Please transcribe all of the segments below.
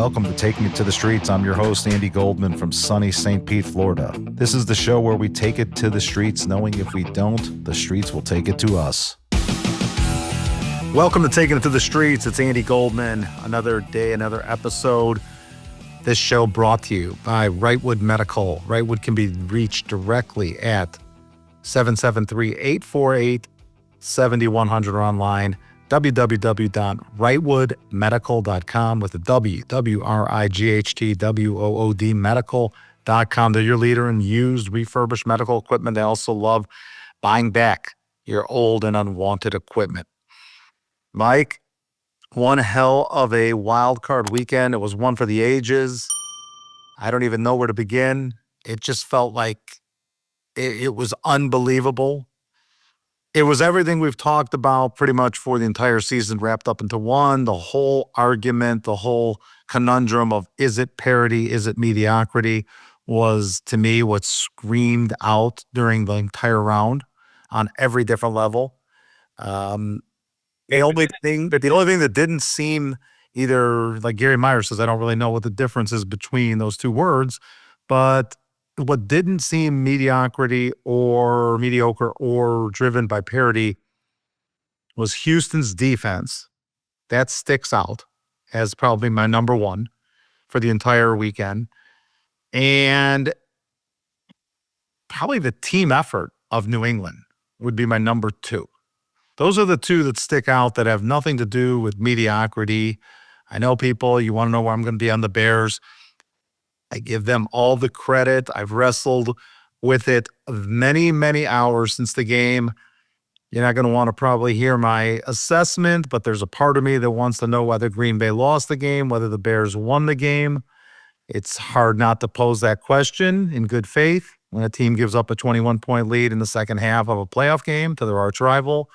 Welcome to Taking It to the Streets. I'm your host, Andy Goldman from sunny St. Pete, Florida. This is the show where we take it to the streets, knowing if we don't, the streets will take it to us. Welcome to Taking It to the Streets. It's Andy Goldman. Another day, another episode. This show brought to you by Wrightwood Medical. Wrightwood can be reached directly at 773-848-7100 or online, www.wrightwoodmedical.com with a W, W-R-I-G-H-T-W-O-O-D medical.com. They're your leader in used, refurbished medical equipment. They also love buying back your old and unwanted equipment. Mike, one hell of a wild card weekend. It was one for the ages. I don't even know where to begin. It just felt like it was unbelievable. It was everything we've talked about pretty much for the entire season wrapped up into one. The whole argument, the whole conundrum of is it parody, is it mediocrity was, to me, what screamed out during the entire round on every different level. The only thing that didn't seem either, like Gary Myers says, I don't really know what the difference is between those two words, but what didn't seem mediocrity or mediocre or driven by parity was Houston's defense. That sticks out as probably my number one for the entire weekend. And probably the team effort of New England would be my number two. Those are the two that stick out that have nothing to do with mediocrity. I know people, you want to know where I'm going to be on the Bears. I give them all the credit. I've wrestled with it many, many hours since the game. You're not going to want to probably hear my assessment, but there's a part of me that wants to know whether Green Bay lost the game, whether the Bears won the game. It's hard not to pose that question in good faith when a team gives up a 21-point lead in the second half of a playoff game to their arch rival.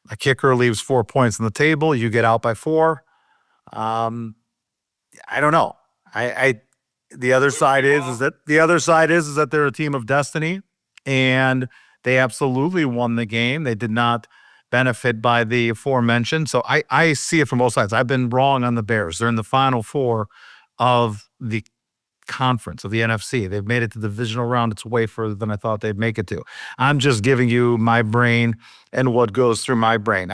A kicker leaves 4 points on the table. You get out by 4. I don't know. The other side is that they're a team of destiny, and they absolutely won the game. They did not benefit by the aforementioned. So I see it from both sides. I've been wrong on the Bears. They're in the Final Four of the conference of the NFC. They've made it to the divisional round. It's way further than I thought they'd make it to. I'm just giving you my brain and what goes through my brain.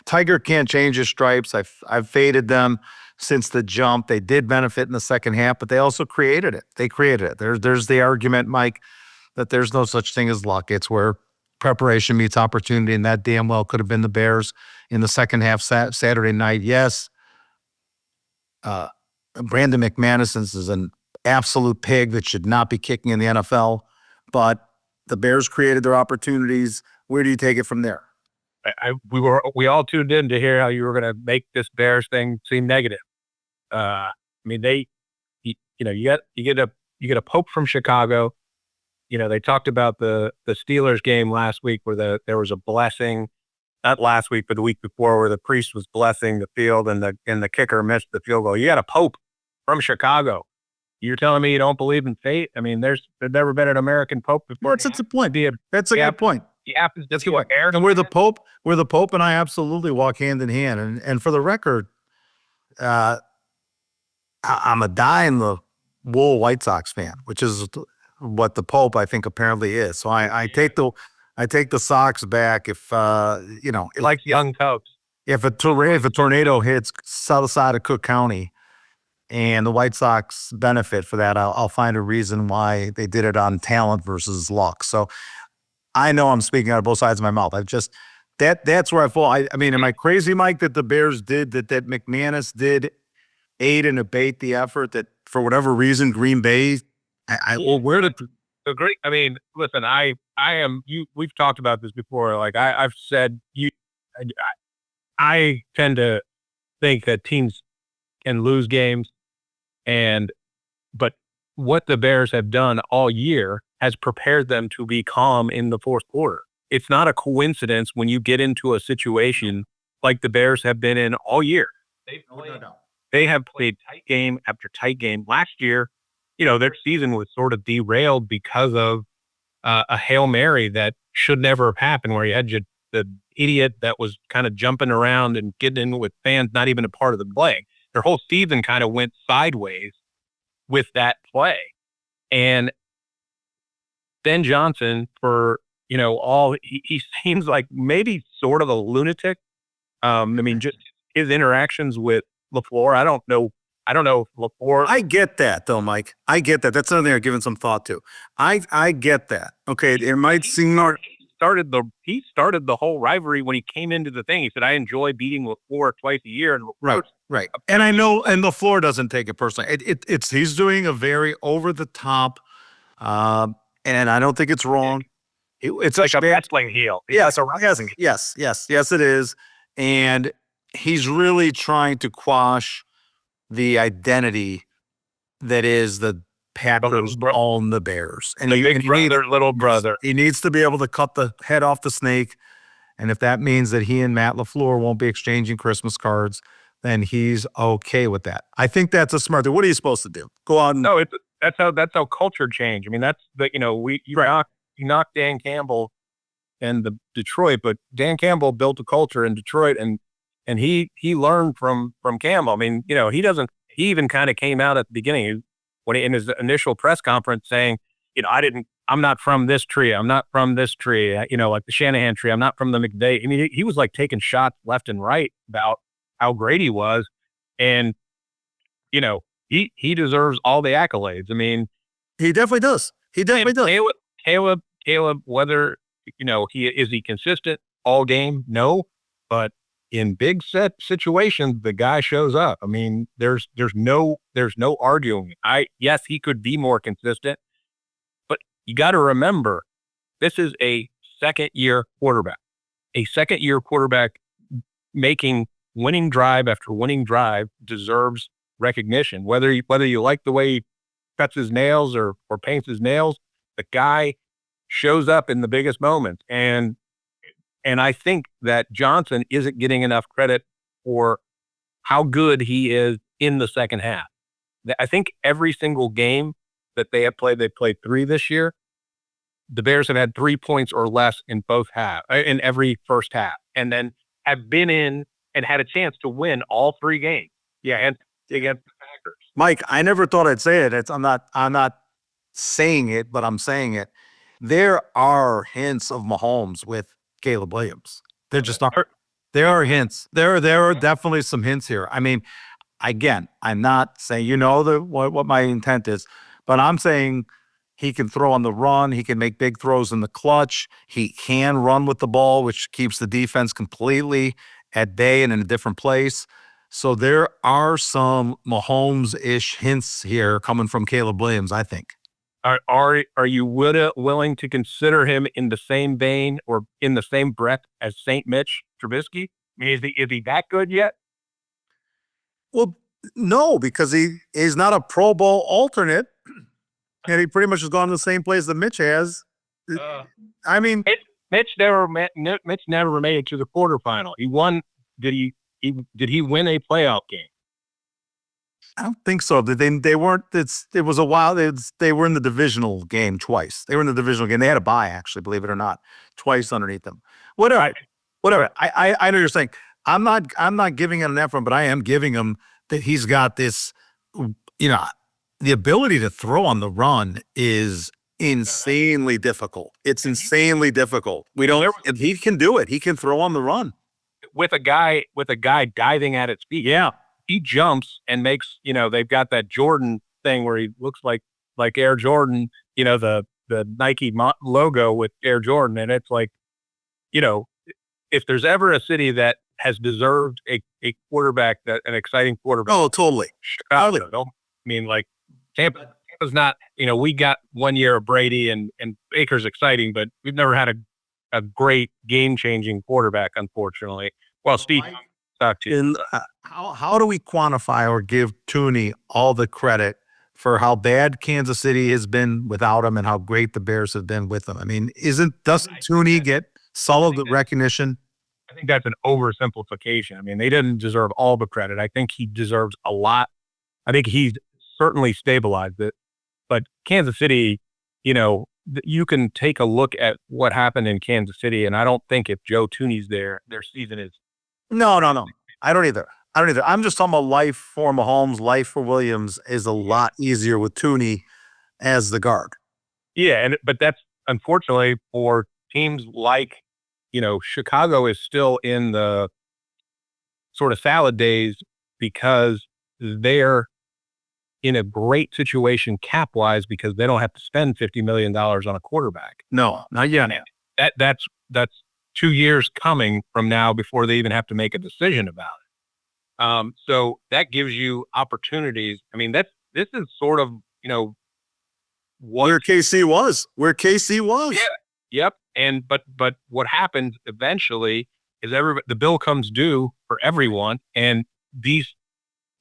Tiger can't change his stripes. I've faded them since the jump. They did benefit in the second half, but they also created it. They created it. There's the argument, Mike, that there's no such thing as luck. It's where preparation meets opportunity, and that damn well could have been the Bears in the second half Saturday night. Yes, Brandon McManus is an absolute pig that should not be kicking in the NFL, but the Bears created their opportunities. Where do you take it from there? We all tuned in to hear how you were going to make this Bears thing seem negative. I mean, you get a pope from Chicago. They talked about the Steelers game last week where there was a blessing, not last week, but the week before, where the priest was blessing the field and the kicker missed the field goal. You got a pope from Chicago. You're telling me you don't believe in fate? I mean, there's never been an American pope before. That's a point. That's a good point. That's good. And we're the Pope and I absolutely walk hand in hand. And for the record, I'm a die-in-the-wool White Sox fan, which is what the Pope, I think, apparently is. So I take the Sox back if like young Popes. If a tornado hits south side of Cook County and the White Sox benefit for that, I'll find a reason why they did it on talent versus luck. So I know I'm speaking out of both sides of my mouth. That's where I fall. I mean, am I crazy, Mike, that the Bears did that McManus did aid and abate the effort that for whatever reason Green Bay? Agree. I mean, listen, I am you. We've talked about this before. Like I've said, I tend to think that teams can lose games, but what the Bears have done all year has prepared them to be calm in the fourth quarter. It's not a coincidence when you get into a situation like the Bears have been in all year. They have played tight game after tight game. Last year, their season was sort of derailed because of a Hail Mary that should never have happened, where you had the idiot that was kind of jumping around and getting in with fans, not even a part of the play. their whole season kind of went sideways with that play. And Ben Johnson, for he seems like maybe sort of a lunatic. I mean, just his interactions with LaFleur. I don't know if LaFleur. I get that though, Mike. I get that. That's something I've given some thought to. I get that. Okay, it might seem more. He started the whole rivalry when he came into the thing. He said, "I enjoy beating LaFleur twice a year," and LaFleur, Right. And I know, and LaFleur doesn't take it personally. It's he's doing a very over the top, and I don't think it's wrong. It's like a wrestling heel. Yes, yes, it is. And he's really trying to quash the identity that is the Packers own the Bears. And little brother. He needs to be able to cut the head off the snake. And if that means that he and Matt LaFleur won't be exchanging Christmas cards, then he's okay with that. I think that's a smart thing. What are you supposed to do? Go on. No, that's how culture change. I mean, that's you knocked Dan Campbell and the Detroit, but Dan Campbell built a culture in Detroit, and he learned from Campbell. I mean, he even kind of came out at the beginning when in his initial press conference saying, I'm not from this tree. I'm not from this tree. Like the Shanahan tree. I'm not from the McVay. I mean, he was like taking shots left and right about how great he was. And, he deserves all the accolades. I mean, he definitely does. He definitely does. Caleb, whether, is he consistent all game? No, but in big set situations, the guy shows up. I mean, there's no arguing. Yes, he could be more consistent, but you got to remember, this is a second-year quarterback. A second-year quarterback making winning drive after winning drive deserves recognition. Whether you like the way he cuts his nails or paints his nails, the guy shows up in the biggest moments. And I think that Johnson isn't getting enough credit for how good he is in the second half. I think every single game that they played 3 this year, the Bears have had 3 points or less in both halves, in every first half, and then have been in and had a chance to win all 3 games. Yeah, and against the Packers. Mike, I never thought I'd say it. I'm not saying it, but I'm saying it. There are hints of Mahomes with Caleb Williams. They're just not. There are hints. There are definitely some hints here. I mean, again, I'm not saying what my intent is, but I'm saying he can throw on the run. He can make big throws in the clutch. He can run with the ball, which keeps the defense completely at bay and in a different place. So there are some Mahomes-ish hints here coming from Caleb Williams, I think. Are you willing to consider him in the same vein or in the same breath as St. Mitch Trubisky? I mean, is he that good yet? Well, no, because he is not a Pro Bowl alternate, and he pretty much has gone to the same place that Mitch has. I mean, Mitch never made it to the quarterfinal. He won. Did he win a playoff game? I don't think so. They weren't. It was a while. They were in the divisional game twice. They were in the divisional game. They had a bye, actually, believe it or not, twice underneath them. Whatever. I know you're saying. I'm not giving him an effort, but I am giving him that he's got this. The ability to throw on the run is insanely difficult. It's insanely difficult. He can do it. He can throw on the run with a guy diving at its feet. Yeah. He jumps and makes, they've got that Jordan thing where he looks like Air Jordan, the Nike logo with Air Jordan. And it's like, if there's ever a city that has deserved a quarterback, an exciting quarterback. Oh, totally. Chicago. I mean, like Tampa's not, we got 1 year of Brady and Baker's exciting, but we've never had a great game-changing quarterback, unfortunately. Well, Steve, talk to you. How do we quantify or give Tooney all the credit for how bad Kansas City has been without him and how great the Bears have been with him? I mean, doesn't Tooney get solid recognition? I think that's an oversimplification. I mean, they didn't deserve all the credit. I think he deserves a lot. I think he's certainly stabilized it. But Kansas City, you can take a look at what happened in Kansas City, and I don't think if Joe Tooney's there, their season is. No. I don't either. I don't either. I'm just talking about life for Mahomes, life for Williams is a lot easier with Tooney as the guard. Yeah, but that's unfortunately for teams like, Chicago is still in the sort of salad days because they're in a great situation cap wise because they don't have to spend $50 million on a quarterback. No, not yet. That's 2 years coming from now before they even have to make a decision about it. So that gives you opportunities. I mean, this is sort of Where KC was. Where KC was. Yeah. Yep. And but what happens eventually is the bill comes due for everyone, and these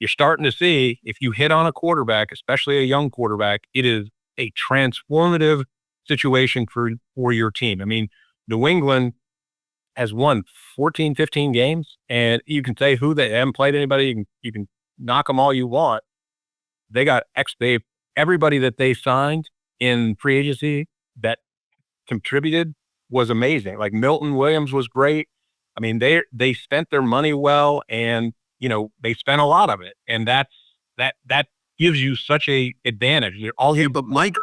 you're starting to see if you hit on a quarterback, especially a young quarterback, it is a transformative situation for your team. I mean, New England has won 14, 15 games, and you can say who they haven't played anybody. You can knock them all you want. They got everybody that they signed in free agency that contributed was amazing. Like Milton Williams was great. I mean, they spent their money well, and they spent a lot of it, and that gives you such a advantage. But Mike,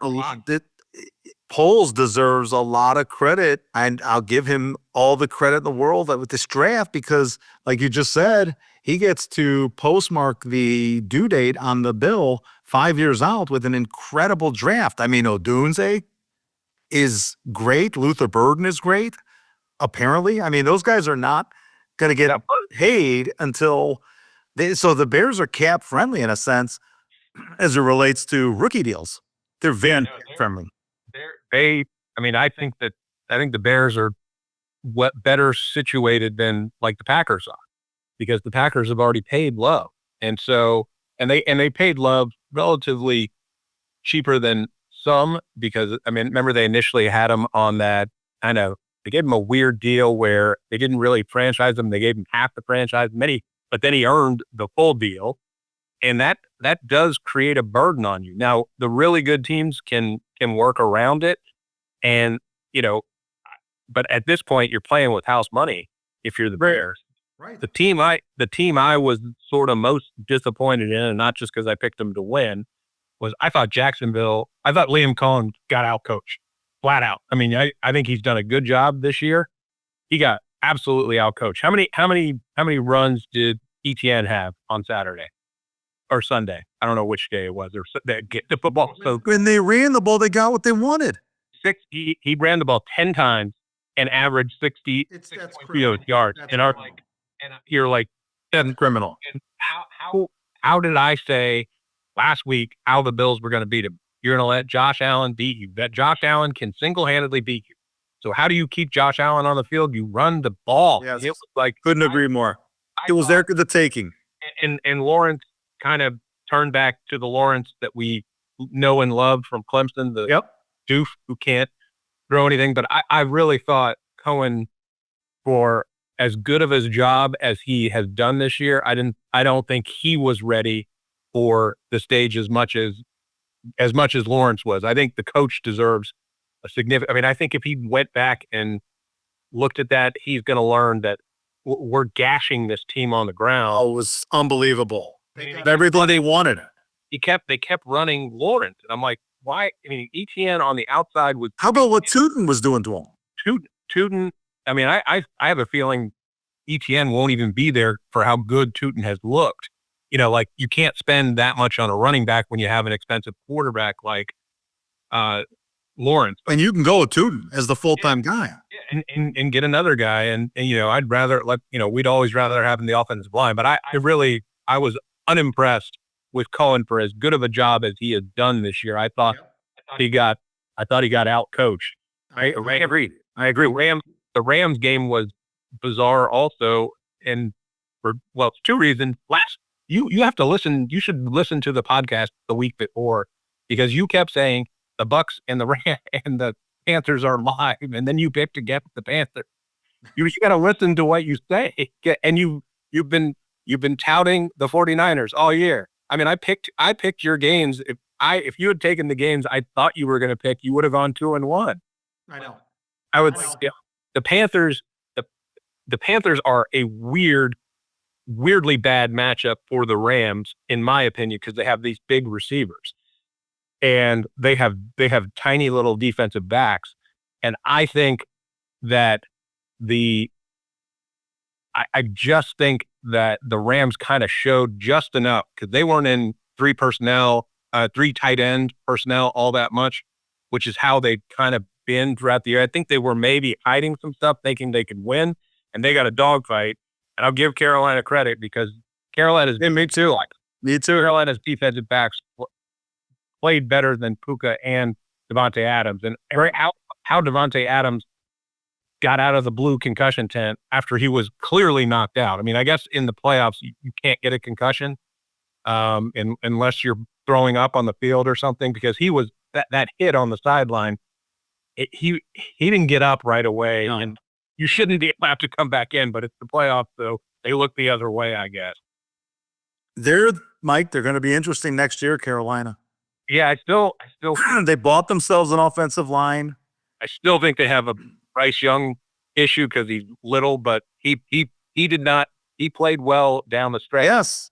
Poles deserves a lot of credit, and I'll give him all the credit in the world with this draft because, like you just said, he gets to postmark the due date on the bill 5 years out with an incredible draft. I mean, Odunze is great. Luther Burden is great. Apparently, I mean, those guys are not going to get paid until so the Bears are cap friendly in a sense as it relates to rookie deals. They're very friendly. I mean, I think the Bears are better situated than like the Packers are because the Packers have already paid Love. And so, and they paid Love relatively cheaper than some because, I mean, remember they initially had him on that they gave him a weird deal where they didn't really franchise him. They gave him half the franchise, but then he earned the full deal. And that does create a burden on you. Now, the really good teams can work around it. And, but at this point you're playing with house money if you're the Bears. Right. The team I was sort of most disappointed in, and not just because I picked them to win, was I thought Liam Cohen got out coached flat out. I mean, I think he's done a good job this year. He got absolutely out coached. How many runs did ETN have on Saturday or Sunday? I don't know which day it was. Or the football. So when they ran the ball, they got what they wanted. He ran the ball 10 times and averaged 60 yards. And you're like, that's criminal. And how did I say last week how the Bills were going to beat him? You're going to let Josh Allen beat you. That Josh Allen can single-handedly beat you. So how do you keep Josh Allen on the field? You run the ball. Yes. It was couldn't agree more. It was there for the taking. And Lawrence kind of turned back to the Lawrence that we know and love from Clemson, the doof who can't throw anything. But I really thought Cohen, for as good of his job as he has done this year, I don't think he was ready for the stage as much as Lawrence was. I think the coach deserves a significant. I mean, I think if he went back and looked at that, he's going to learn that we're gashing this team on the ground. Oh, it was unbelievable. Everything they wanted. They kept running Lawrence, and I'm like, why? I mean, ETN on the outside was. How about what Tootin was doing to him? Tootin. I mean, I have a feeling ETN won't even be there for how good Tootin has looked. Like you can't spend that much on a running back when you have an expensive quarterback like Lawrence. And you can go with Tootin as the full-time guy. Yeah, and get another guy. And I'd rather we'd always rather have him the offensive line. But I was unimpressed with Cohen for as good of a job as he has done this year. I thought he got out coached. I agree. The Rams game was bizarre also. And it's two reasons. You have to listen. You should listen to the podcast the week before because you kept saying the Bucks and the Panthers are live, and then you picked against the Panthers. You got to listen to what you say, and you've been touting the 49ers all year. I mean, I picked your games. If you had taken the games I thought you were going to pick, you would have gone 2-1. I know. The Panthers. The Panthers are a weird weirdly bad matchup for the Rams, in my opinion, because they have these big receivers and they have tiny little defensive backs. And I think that the I just think that the Rams kind of showed just enough because they weren't in three tight end personnel all that much, which is how they kind of been throughout the year. I think they were maybe hiding some stuff, thinking they could win, and they got a dogfight. And I'll give Carolina credit because Carolina's me too. Me too. Carolina's defensive backs played better than Puka and Devontae Adams, and how Devontae Adams got out of the blue concussion tent after he was clearly knocked out. I mean, I guess in the playoffs you can't get a concussion unless you're throwing up on the field or something, because he was that hit on the sideline. He didn't get up right away, and you shouldn't be allowed to come back in. But it's the playoffs, so they look the other way, I guess. They're going to be interesting next year, Carolina. Yeah, I still They bought themselves an offensive line. I still think they have a Bryce Young issue because he's little, but he did not. He played well down the stretch. Yes,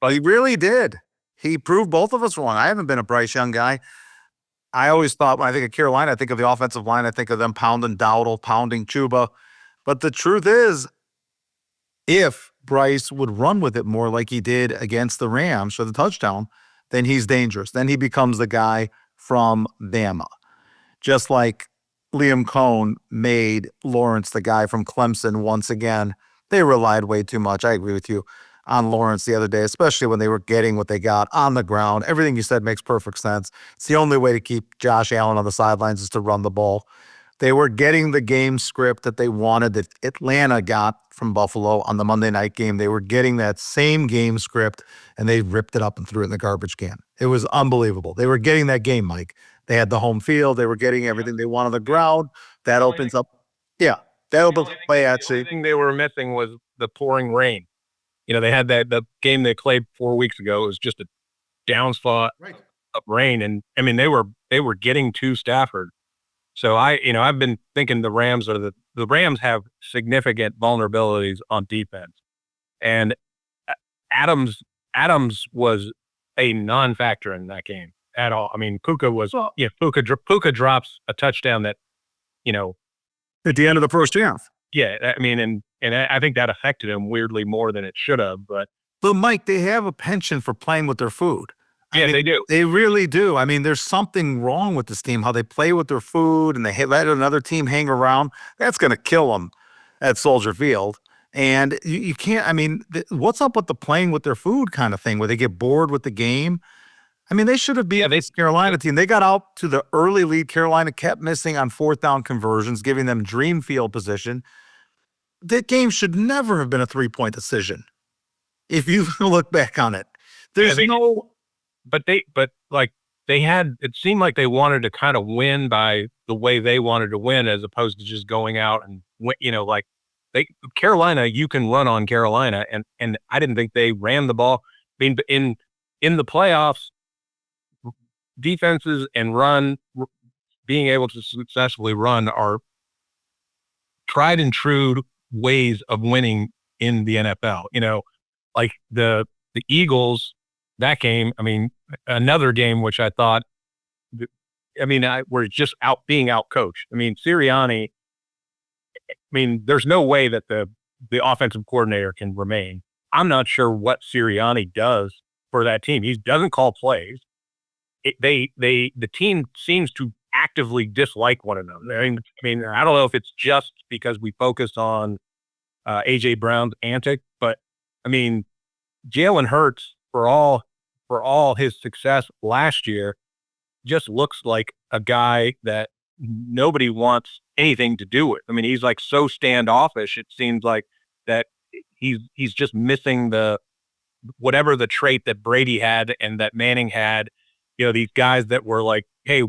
but he really did. He proved both of us wrong. I haven't been a Bryce Young guy. I always thought when I think of Carolina, I think of the offensive line. I think of them pounding Dowdle, pounding Chuba. But the truth is, if Bryce would run with it more like he did against the Rams for the touchdown, then he's dangerous. Then he becomes the guy from Bama. Just like Liam Cohn made Lawrence the guy from Clemson once again. They relied way too much. I agree with you on Lawrence the other day, especially when they were getting what they got on the ground. Everything you said makes perfect sense. It's the only way to keep Josh Allen on the sidelines is to run the ball. They were getting the game script that they wanted, that Atlanta got from Buffalo on the Monday night game. They were getting that same game script, and they ripped it up and threw it in the garbage can. It was unbelievable. They were getting that game, Mike. They had the home field. They were getting everything they wanted on the ground. That opens up. Yeah, that opens up play, actually. The thing they were missing was the pouring rain. They had the game they played 4 weeks ago. It was just a downspout of rain. And I mean, they were getting to Stafford. So I've been thinking the Rams have significant vulnerabilities on defense, and Adams was a non-factor in that game at all. I mean, Puka drops a touchdown that, at the end of the first half. Yeah, I mean, and I think that affected him weirdly more than it should have. But Mike, they have a penchant for playing with their food. Yeah, they do. They really do. I mean, there's something wrong with this team, how they play with their food and they let another team hang around. That's going to kill them at Soldier Field. And you can't, I mean, what's up with the playing with their food kind of thing where they get bored with the game? I mean, they should have beat this Carolina team. They got out to the early lead. Carolina kept missing on fourth down conversions, giving them dream field position. That game should never have been a 3-point decision. If you look back on it, there's it seemed like they wanted to kind of win by the way they wanted to win, as opposed to just going out and Carolina, you can run on Carolina, and I didn't think they ran the ball. I mean, in the playoffs, defenses and being able to successfully run are tried and true ways of winning in the NFL. Like the Eagles, that game, I mean, another game which I thought, we're just being out coached. I mean, Sirianni, there's no way that the offensive coordinator can remain. I'm not sure what Sirianni does for that team. He doesn't call plays. The team seems to actively dislike one another. I mean, I don't know if it's just because we focused on AJ Brown's antic, but I mean, Jalen Hurts, for all his success last year, just looks like a guy that nobody wants anything to do with. I mean, he's like so standoffish. It seems like that he's just missing whatever the trait that Brady had and that Manning had. These guys that were like, hey,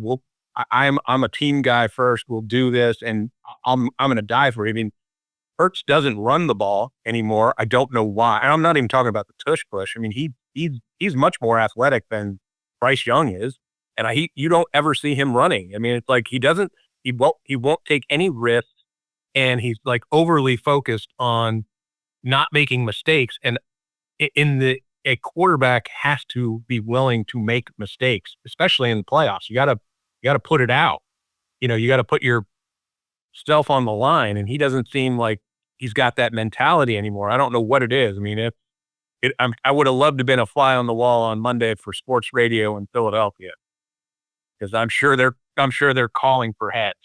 I'm a team guy first. We'll do this, and I'm going to die for it. I mean, Hurts doesn't run the ball anymore. I don't know why. And I'm not even talking about the tush push. I mean, he's much more athletic than Bryce Young is, and you don't ever see him running. I mean, it's like he won't take any risks, and he's like overly focused on not making mistakes. And a quarterback has to be willing to make mistakes, especially in the playoffs. You gotta put it out. You got to put yourself on the line. And he doesn't seem like he's got that mentality anymore. I don't know what it is. I mean, I would have loved to have been a fly on the wall on Monday for sports radio in Philadelphia, because I'm sure they're calling for heads.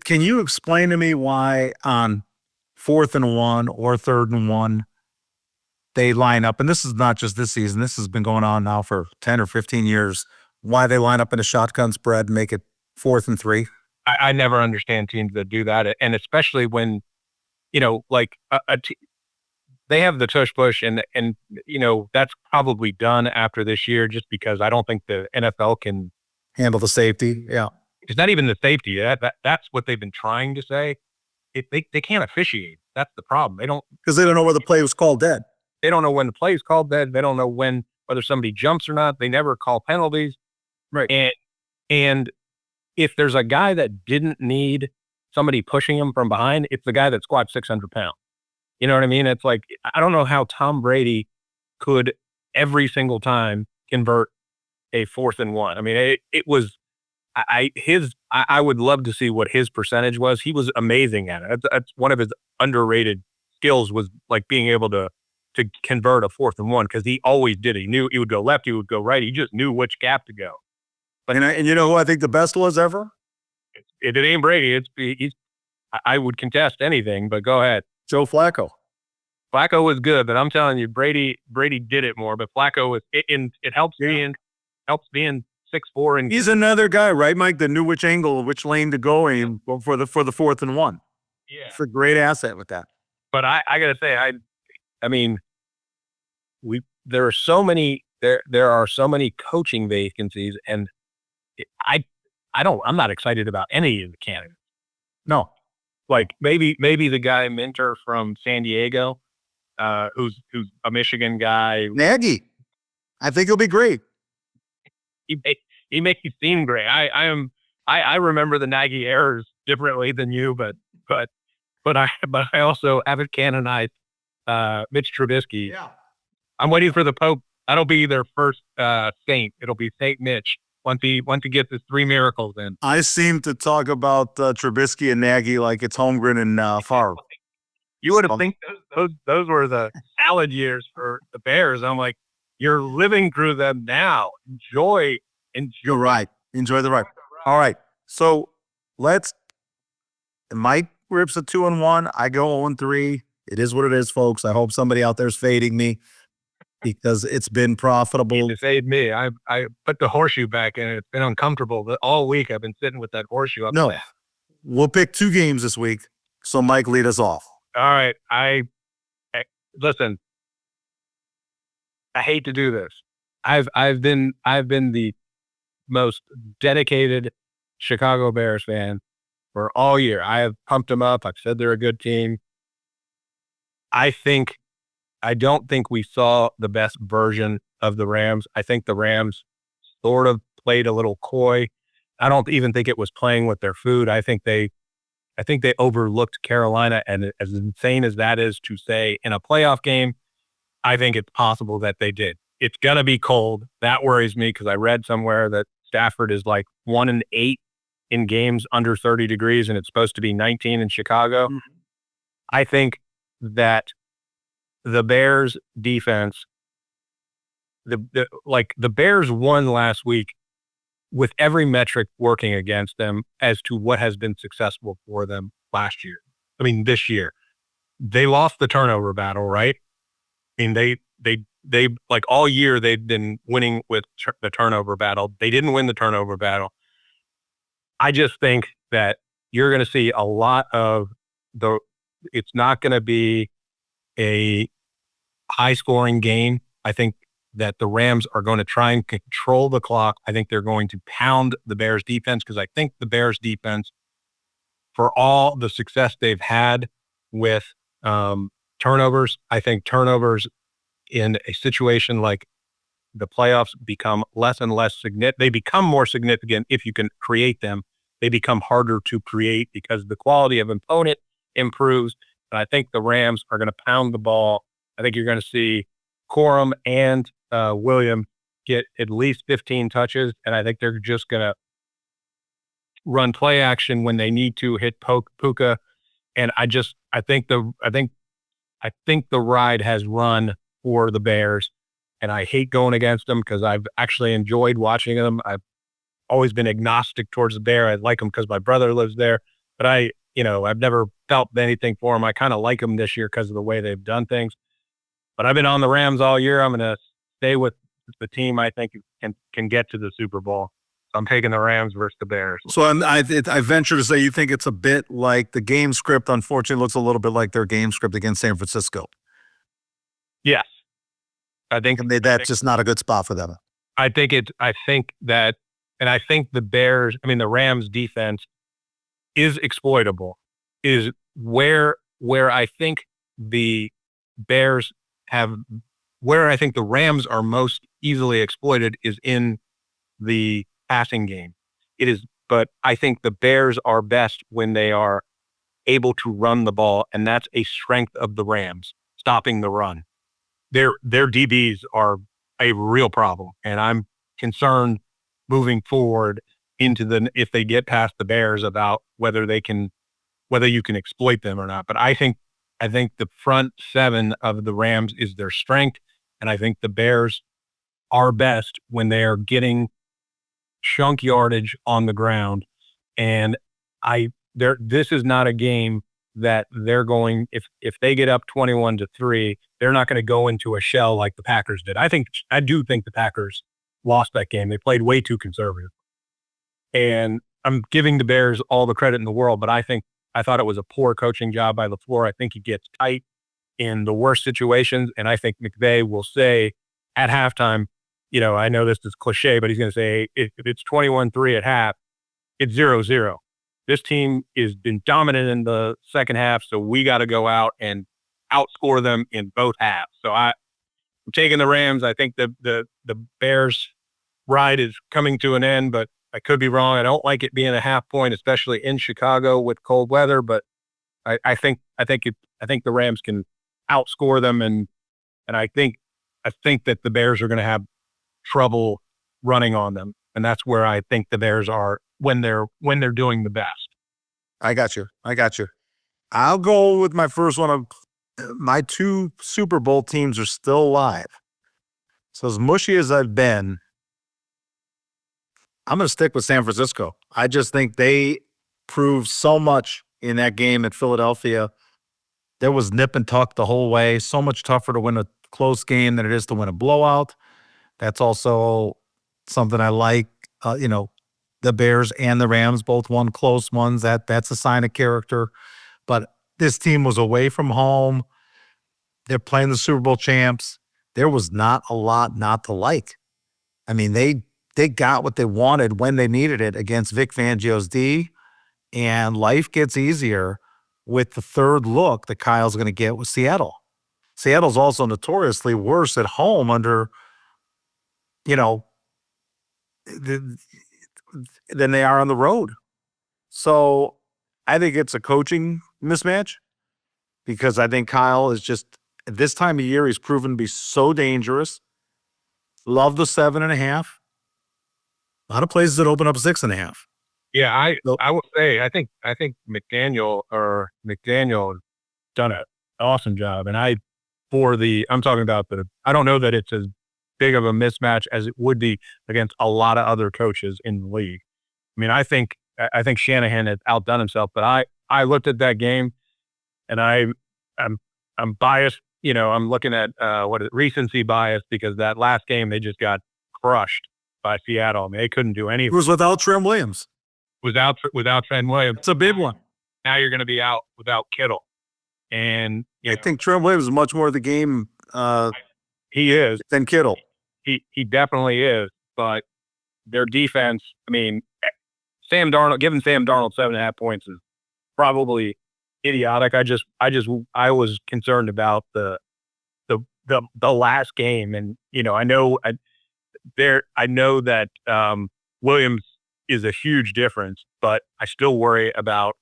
Can you explain to me why on 4th and 1 or 3rd and 1 they line up? And this is not just this season. This has been going on now for 10 or 15 years. Why they line up in a shotgun spread and make it 4th and 3? I never understand teams that do that, and especially when like they have the tush push, and that's probably done after this year, just because I don't think the NFL can. Handle the safety. Yeah. It's not even the safety. That's what they've been trying to say. They can't officiate. That's the problem. Because they don't know where the play was called dead. They don't know when the play is called dead. They don't know whether somebody jumps or not. They never call penalties. Right. And if there's a guy that didn't need somebody pushing him from behind, it's the guy that squats 600 pounds. You know what I mean? It's like, I don't know how Tom Brady could every single time convert a 4th and 1. I mean, it was, I would love to see what his percentage was. He was amazing at it. That's one of his underrated skills, was like being able to convert a 4th and 1, because he always did it. He knew he would go left, he would go right. He just knew which gap to go. But and you know who I think the best was ever? It ain't Brady. I would contest anything, but go ahead. Joe Flacco. Flacco was good, but I'm telling you, Brady did it more. But Flacco was, it helps being 6'4", and he's another guy, right, Mike, that knew which angle, which lane to go in for the 4th and 1. Yeah, it's a great asset with that. But I gotta say, I mean, there are so many coaching vacancies, and I'm not excited about any of the candidates. No, like maybe the guy Minter from San Diego, who's a Michigan guy. Nagy, I think he'll be great. He makes you seem great. I remember the Nagy errors differently than you, but I also haven't canonized Mitch Trubisky. Yeah, I'm waiting for the Pope. That'll be their first saint. It'll be Saint Mitch once he gets his 3 miracles in. I seem to talk about Trubisky and Nagy like it's Holmgren and Favre. You would have think those were the salad years for the Bears. I'm like, you're living through them now. Enjoy. You're right. Enjoy the ride. All right. So Mike rips a 2 and 1. I go 0 and 3. It is what it is, folks. I hope somebody out there's fading me, because it's been profitable. To fade me. I put the horseshoe back in. It's been uncomfortable. But all week I've been sitting with that horseshoe up. No, we'll pick 2 games this week. So Mike, lead us off. All right. Listen. I hate to do this. I've been the most dedicated Chicago Bears fan for all year. I have pumped them up. I've said they're a good team. I don't think we saw the best version of the Rams. I think the Rams sort of played a little coy. I don't even think it was playing with their food. I think they overlooked Carolina, and as insane as that is to say in a playoff game, I think it's possible that they did. It's going to be cold. That worries me, because I read somewhere that Stafford is like 1 and 8 in games under 30 degrees, and it's supposed to be 19 in Chicago. Mm-hmm. I think that the Bears defense, the Bears won last week with every metric working against them as to what has been successful for them last year. I mean, this year, they lost the turnover battle, right? I mean, they like all year they've been winning with the turnover battle. They didn't win the turnover battle. I just think that you're going to see a lot of it's not going to be a high scoring game. I think that the Rams are going to try and control the clock. I think they're going to pound the Bears defense, because I think the Bears defense, for all the success they've had with turnovers, I think turnovers in a situation like the playoffs become less and less significant. They become more significant if you can create them. They become harder to create because the quality of opponent improves And I think the Rams are going to pound the ball. I think you're going to see Corum and Williams get at least 15 touches, and I think they're just going to run play action when they need to hit Puka. And I think the ride has run for the Bears, and I hate going against them because I've actually enjoyed watching them. I've always been agnostic towards the Bear. I like them because my brother lives there, but I've never felt anything for them. I kind of like them this year because of the way they've done things. But I've been on the Rams all year. I'm going to stay with the team I think can get to the Super Bowl. I'm taking the Rams versus the Bears. So I venture to say you think it's a bit like the game script, unfortunately, looks a little bit like their game script against San Francisco. Yes. I think that's just not a good spot for them. I think the Rams defense is exploitable, is where I think the Bears where I think the Rams are most easily exploited is in the passing game. But I think the Bears are best when they are able to run the ball, and that's a strength of the Rams, stopping the run. Their DBs are a real problem, and I'm concerned moving forward if they get past the Bears about whether you can exploit them or not. But I think the front seven of the Rams is their strength, and I think the Bears are best when they are getting chunk yardage on the ground. And this is not a game that they're going, if they get up 21-3, they're not going to go into a shell like the Packers did. I do think the Packers lost that game. They played way too conservative. And I'm giving the Bears all the credit in the world, but I thought it was a poor coaching job by LaFleur. I think he gets tight in the worst situations. And I think McVay will say at halftime, I know this is cliche, but he's going to say, if it's 21-3 at half, it's 0-0. This team has been dominant in the second half, so we got to go out and outscore them in both halves. So I'm taking the Rams. I think the Bears ride is coming to an end, but I could be wrong. I don't like it being a half point, especially in Chicago with cold weather. But I think the Rams can outscore them, and I think that the Bears are going to have trouble running on them, and that's where I think the Bears are when they're doing the best. I got you. I'll go with my first one. My two Super Bowl teams are still alive. So as mushy as I've been, I'm going to stick with San Francisco. I just think they proved so much in that game at Philadelphia. There was nip and tuck the whole way. So much tougher to win a close game than it is to win a blowout. That's also something I like. The Bears and the Rams both won close ones. That's a sign of character. But this team was away from home. They're playing the Super Bowl champs. There was not a lot not to like. I mean, they got what they wanted when they needed it against Vic Fangio's D, and life gets easier with the third look that Kyle's going to get with Seattle. Seattle's also notoriously worse at home under, than they are on the road. So I think it's a coaching mismatch because I think Kyle is just, at this time of year, he's proven to be so dangerous. Love the 7.5. A lot of places that open up 6.5. Yeah, I would say I think McDaniel done an awesome job, and I'm talking about I don't know that it's as big of a mismatch as it would be against a lot of other coaches in the league. I mean, I think Shanahan has outdone himself, but I looked at that game, and I'm biased. I'm looking at recency bias because that last game they just got crushed by Seattle. I mean, they couldn't do anything. It was without Trent Williams. Without Trent Williams. It's a big one. Now you're going to be out without Kittle. And I think Trent Williams is much more of the game he is than Kittle. He definitely is. But their defense, I mean, giving Sam Darnold 7.5 points is probably idiotic. I was concerned about the last game, and I know that Williams is a huge difference, but I still worry about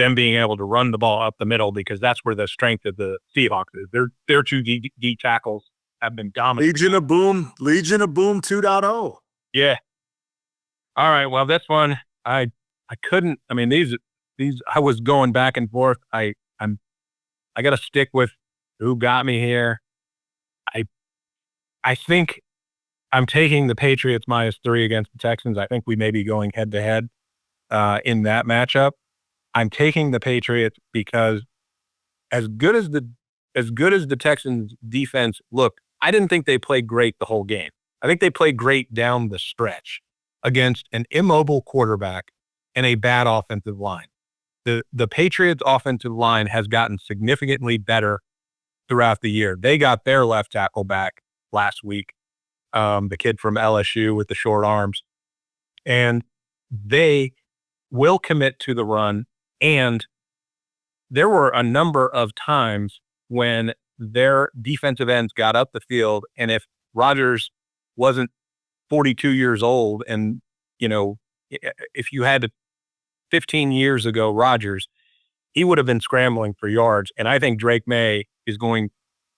them being able to run the ball up the middle, because that's where the strength of the Seahawks is. Their two D tackles have been dominant. Legion of Boom 2.0. Yeah. All right. Well, this one I couldn't. I mean, these I was going back and forth. I got to stick with who got me here. I think I'm taking the Patriots -3 against the Texans. I think we may be going head to head in that matchup. I'm taking the Patriots because as good as the Texans defense looked, I didn't think they played great the whole game. I think they played great down the stretch against an immobile quarterback and a bad offensive line. The Patriots offensive line has gotten significantly better throughout the year. They got their left tackle back last week, the kid from LSU with the short arms, and they will commit to the run. And there were a number of times when their defensive ends got up the field, and if Rodgers wasn't 42 years old, and if you had 15 years ago Rodgers, he would have been scrambling for yards. And I think Drake May is going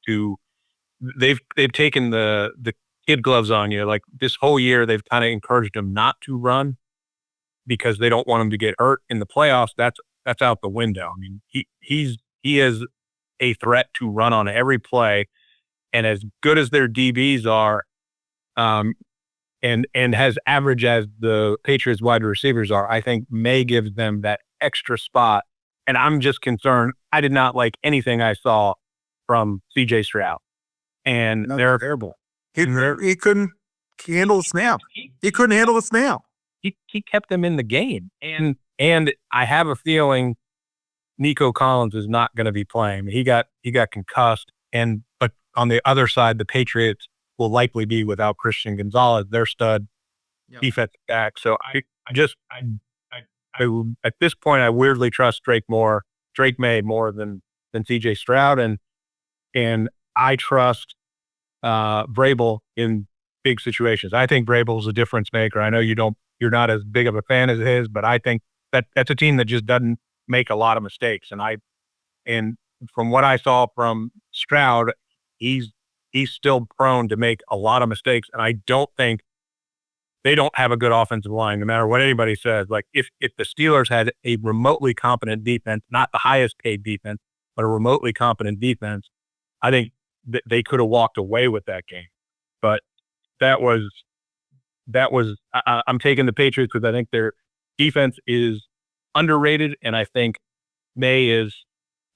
to. They've taken the kid gloves on you. Like this whole year, they've kind of encouraged him not to run because they don't want him to get hurt in the playoffs. That's out the window. I mean, he is a threat to run on every play, and as good as their DBs are, and as average as the Patriots wide receivers are, I think May gives them that extra spot. And I'm just concerned. I did not like anything I saw from CJ Stroud. And they're terrible. He couldn't handle the snap. He couldn't handle the snap. He kept them in the game. And I have a feeling Nico Collins is not going to be playing. He got concussed. But on the other side, the Patriots will likely be without Christian Gonzalez, their stud defensive back. So I at this point, I weirdly trust Drake May more than CJ Stroud. And I trust Vrabel in big situations. I think Vrabel's a difference maker. I know you're not as big of a fan as his, but I think that's a team that just doesn't make a lot of mistakes. And from what I saw from Stroud, he's still prone to make a lot of mistakes. And I don't think they don't have a good offensive line, no matter what anybody says. Like if the Steelers had a remotely competent defense, not the highest paid defense, but a remotely competent defense, I think they could have walked away with that game. But I'm taking the Patriots because I think their defense is underrated, and I think May is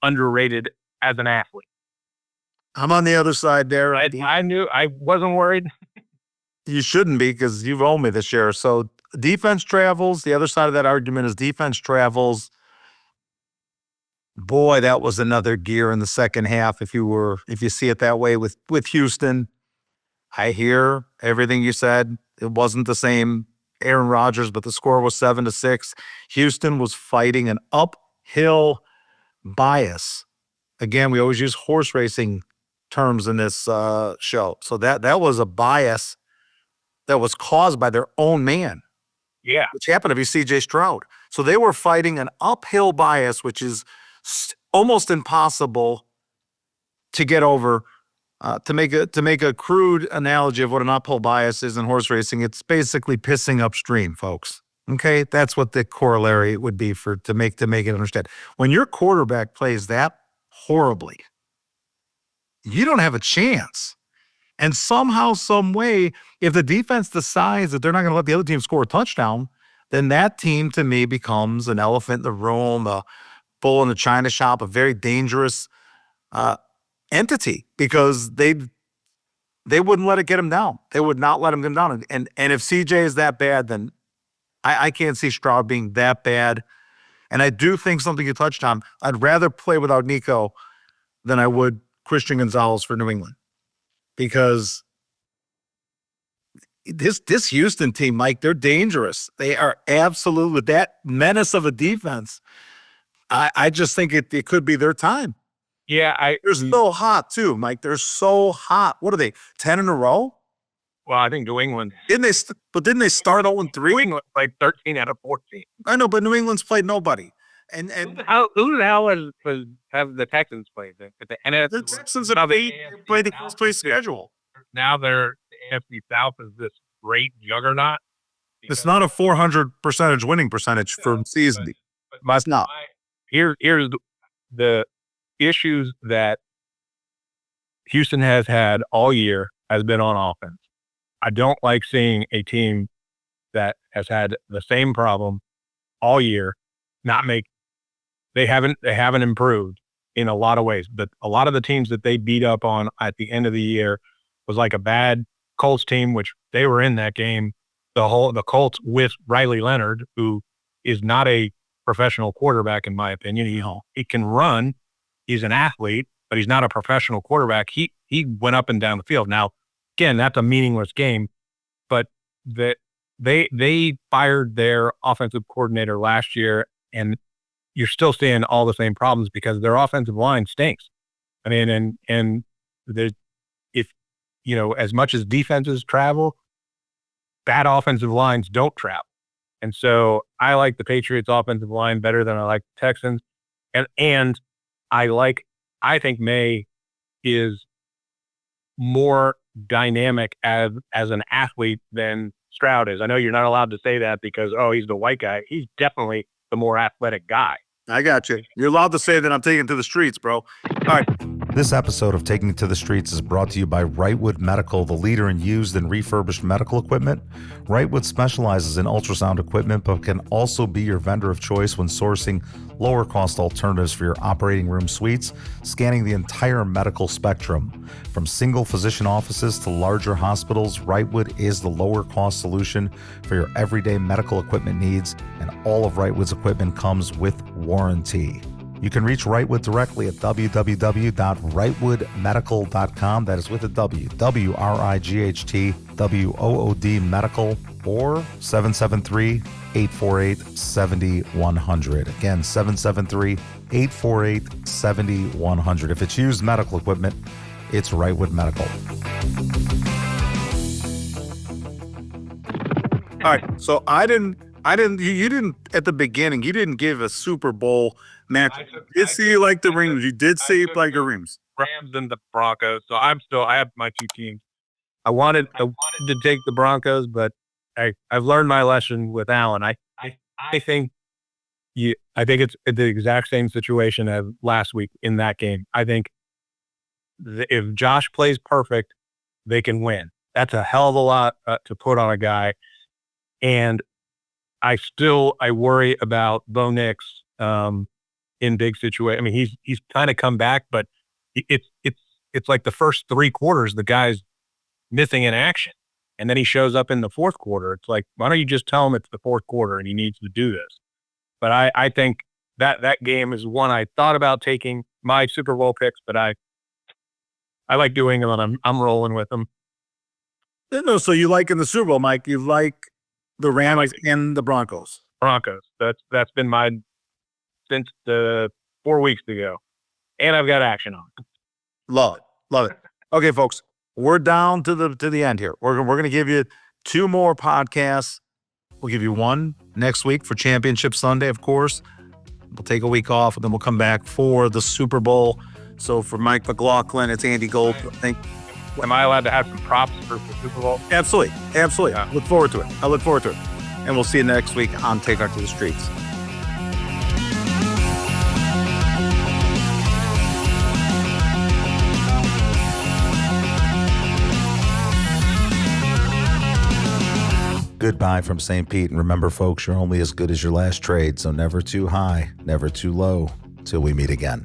underrated as an athlete. I'm on the other side there. I knew I wasn't worried. You shouldn't be because you've owned me this year. So defense travels. The other side of that argument is defense travels. Boy, that was another gear in the second half. If you see it that way with Houston, I hear everything you said. It wasn't the same Aaron Rodgers, but the score was 7-6. Houston was fighting an uphill bias. Again, we always use horse racing terms in this show. So that was a bias that was caused by their own man. Yeah. Which happened to be CJ Stroud. So they were fighting an uphill bias, which is almost impossible to get over. To make a crude analogy of what an uphill bias is in horse racing, it's basically pissing upstream, folks. Okay, that's what the corollary would be to make it understand. When your quarterback plays that horribly, you don't have a chance. And somehow, some way, if the defense decides that they're not going to let the other team score a touchdown, then that team to me becomes an elephant in the room, a bull in the china shop, a very dangerous entity, because they wouldn't let it get him down. They would not let him get down. And if CJ is that bad, then I can't see Stroud being that bad. And I do think something you touched on, I'd rather play without Nico than I would Christian Gonzalez for New England. Because this Houston team, Mike, they're dangerous. They are absolute with that menace of a defense. I just think it could be their time. Yeah, they're so hot too, Mike. They're so hot. What are they? 10 in a row? Well, I think New England. Didn't they start 0-3? New England played 13 out of 14. I know, but New England's played nobody. And Who the hell have the Texans played? And the Texans have played the close play schedule. now they're the AFC South is this great juggernaut. It's not a 400% winning percentage for the season. But it's not. Here's the issues that Houston has had all year has been on offense. I don't like seeing a team that has had the same problem all year they haven't improved in a lot of ways. But a lot of the teams that they beat up on at the end of the year was like a bad Colts team, which they were in that game. The Colts with Riley Leonard, who is not a professional quarterback, in my opinion. He can run. He's an athlete, but he's not a professional quarterback. He went up and down the field. Now, again, that's a meaningless game, but they fired their offensive coordinator last year, and you're still seeing all the same problems because their offensive line stinks. I mean, and if as much as defenses travel, bad offensive lines don't travel. And so I like the Patriots offensive line better than I like the Texans. And I think May is more dynamic as an athlete than Stroud is. I know you're not allowed to say that because, he's the white guy. He's definitely the more athletic guy. I got you. You're allowed to say that I'm taking to the streets, bro. All right. This episode of Taking It to the Streets is brought to you by Wrightwood Medical, the leader in used and refurbished medical equipment. Wrightwood specializes in ultrasound equipment, but can also be your vendor of choice when sourcing lower cost alternatives for your operating room suites, scanning the entire medical spectrum. From single physician offices to larger hospitals, Wrightwood is the lower cost solution for your everyday medical equipment needs, and all of Wrightwood's equipment comes with warranty. You can reach Wrightwood directly at www.wrightwoodmedical.com. That is with a W, WRIGHTWOOD medical, or 773-848-7100. Again, 773-848-7100. If it's used medical equipment, it's Wrightwood Medical. All right, so you didn't at the beginning, you didn't give a Super Bowl match. You did say you like the Rams. You did say you like the Rams. Rams and the Broncos. So I have my two teams. I wanted to take the Broncos, but I've learned my lesson with Allen. I think it's the exact same situation as last week in that game. I think if Josh plays perfect, they can win. That's a hell of a lot to put on a guy. And I worry about Bo Nix in big situations. I mean, he's kind of come back, but it's like the first 3 quarters the guy's missing in action, and then he shows up in the fourth quarter. It's like, why don't you just tell him it's the fourth quarter and he needs to do this? But I think that game is one I thought about taking my Super Bowl picks, but I like doing them, and I'm rolling with them. No, so you like in the Super Bowl, Mike? You like the Rams and the Broncos? Broncos. That's been mine since 4 weeks ago, and I've got action on. Love it. Okay, folks, we're down to the end here. We're going to give you 2 more podcasts. We'll give you one next week for Championship Sunday, of course. We'll take a week off, and then we'll come back for the Super Bowl. So for Mike McLaughlin, it's Andy Gold. Am I allowed to have some props for the Super Bowl? Absolutely. Yeah. I look forward to it. And we'll see you next week on Take Art to the Streets. Goodbye from St. Pete. And remember, folks, you're only as good as your last trade. So never too high, never too low, till we meet again.